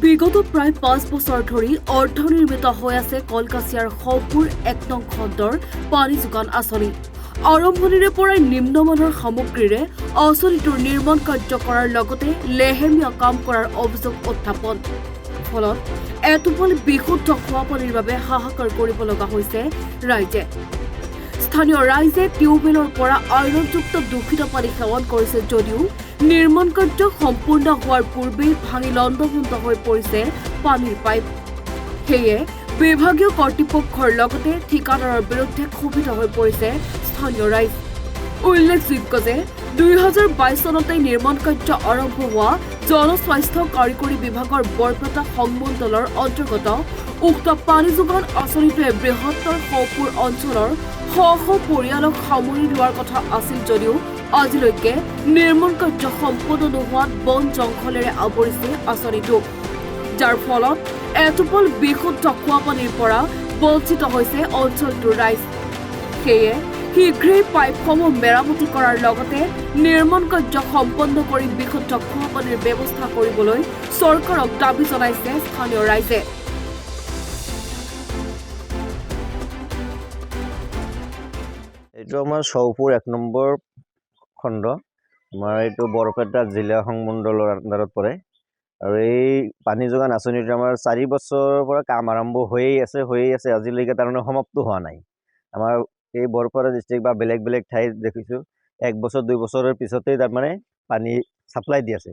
বিগত প্ৰায় ৫ বছৰ ধৰি অৰ্ধনিৰ্মিত হৈ আছে কলকাছিয়াৰ সপুৰ ১ নং খণ্ডৰ পানী যোগান আঁচনি। আৰম্ভণিৰে পৰাই নিম্নমানৰ সামগ্ৰীৰে আঁচনিটোৰ নিৰ্মাণ কাৰ্য কৰাৰ লগতে লেহেমীয়া কাম কৰাৰ অভিযোগ উত্থাপন। ফলত এটোপাল বিশুদ্ধ খোৱা পানীৰ বাবে হাহাকাৰ কৰিব লগা হৈছে ৰাইজে। স্থানীয় ৰাইজে টিউবৱেলৰ পৰা আইৰণযুক্ত দূষিত পানী সেৱন কৰিছে যদিও নিৰ্মাণ কাৰ্য সম্পূৰ্ণ হোৱাৰ পূৰ্বেই ভাঙি লণ্ডভণ্ড হৈ পৰিছে পানীৰ পাইপ। সেয়ে বিভাগীয় কৰ্তৃপক্ষৰ লগতে ঠিকাদাৰৰ বিৰুদ্ধে ক্ষোভিত হৈ পৰিছে স্থানীয় ৰাইজ। উল্লেখযোগ্য যে ২০২২ চনতেই নিৰ্মাণ কাৰ্য আৰম্ভ হোৱা জনস্বাস্থ্য কাৰিকৰী বিভাগৰ বৰপেটা সংমণ্ডলৰ অন্তৰ্গত উক্ত পানী যোগান আঁচনিটোৱে বৃহত্তৰ সপুৰ অঞ্চলৰ শ শ পৰিয়ালক সামৰি লোৱাৰ কথা আছিল যদিও আজিলৈকে নিৰ্মাণ কাৰ্য সম্পূৰ্ণ নোহোৱাত বন জংঘলেৰে আৱৰিছে আঁচনিটো, যাৰ ফলত এটোপাল বিশুদ্ধ খোৱা পানীৰ পৰা বঞ্চিত হৈছে অঞ্চলটোৰ ৰাইজ। সেয়ে শীঘ্ৰেই পাইপসমূহ মেৰামতি কৰাৰ লগতে নিৰ্মাণ কাৰ্য সম্পন্ন কৰি বিশুদ্ধ খোৱা পানীৰ ব্যৱস্থা কৰিবলৈ চৰকাৰক দাবী জনাইছে স্থানীয় ৰাইজে। এইটো আমাৰ সপুৰ ১ নম্বৰ খণ্ড, আমাৰ এইটো বৰপেটা জিলা সংমণ্ডলৰ আণ্ডাৰত পৰে। আৰু এই পানী যোগান আঁচনিটো আমাৰ ৪ বছৰৰ পৰা কাম আৰম্ভ হৈয়ে আছে আজিলৈকে তাৰমানে সমাপ্ত হোৱা নাই। আমাৰ এই বৰপেটা ডিষ্ট্ৰিক্ট বা বেলেগ বেলেগ ঠাইত দেখিছোঁ ১ বছৰ ২ বছৰৰ পিছতেই তাৰমানে পানী ছাপ্লাই দি আছে।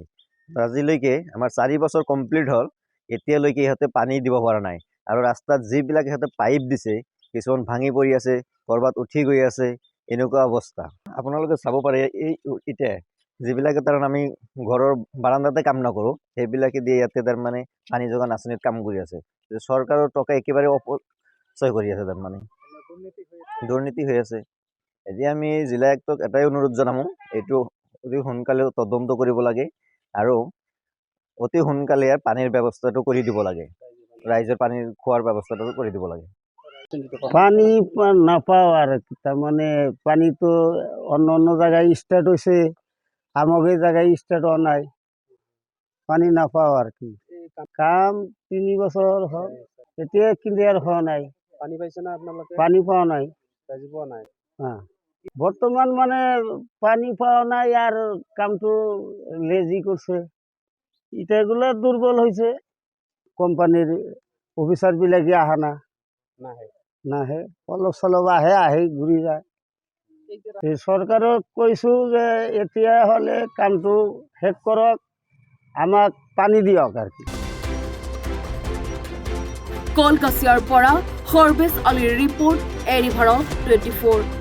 আজিলৈকে আমাৰ ৪ বছৰ কমপ্লিট হ'ল, এতিয়ালৈকে ইহঁতে পানী দিব পৰা নাই। আৰু ৰাস্তাত যিবিলাক ইহঁতে পাইপ দিছে কিছুমান ভাঙি পৰি আছে, ক'ৰবাত উঠি গৈ আছে, এনেকুৱা অৱস্থা। আপোনালোকে চাব পাৰে এই এতিয়া যিবিলাকে তাৰমানে আমি ঘৰৰ বাৰাণ্ডাতে কাম নকৰোঁ সেইবিলাকে দিয়ে ইয়াতে তাৰমানে পানী যোগান আঁচনিত কাম কৰি আছে। চৰকাৰৰ টকা একেবাৰে অপচয় কৰি আছে, তাৰমানে দুৰ্নীতি হৈ আছে। এতিয়া আমি জিলা আয়ুক্তক এটাই অনুৰোধ জনামো, এইটো অতি সোনকালে তদন্ত কৰিব লাগে আৰু অতি সোনকালে ইয়াৰ পানীৰ ব্যৱস্থাটো কৰি দিব লাগে, ৰাইজৰ পানীৰ খোৱাৰ ব্যৱস্থাটো কৰি দিব লাগে। পানি নাপাও আর কি, তার মানে পানি তো অন্য অন্য জায়গায় স্টার্ট হয়েছে, আমাকে জায়গায় স্টার্ট হওয়া নাই, পানি নাপাও আর কি। কাম ৩ বছর হল, এতিয়া ক্লিয়ার হওয়া নাই। পানী পাইছে না আপোনালোকে? পানি পাওয়া নাই, ৰাইজে পোৱা নাই। হ্যাঁ বর্তমান মানে পানি পাওয়া নাই আর কামটো লেজি করছে, ইটাগুলো দুর্বল হয়েছে। কোম্পানির অফিসার বিলাকে আহা না, নাহে নাহে অলপ চলপ আহে ঘূৰি যায়। চৰকাৰক কৈছোঁ যে এতিয়া হ'লে কামটো শেষ কৰক, আমাক পানী দিয়ক আৰু কি। কলকাছিয়াৰ পৰা সৰ্বেশ আলীৰ ৰিপৰ্ট, এৰি ভাৰত 24।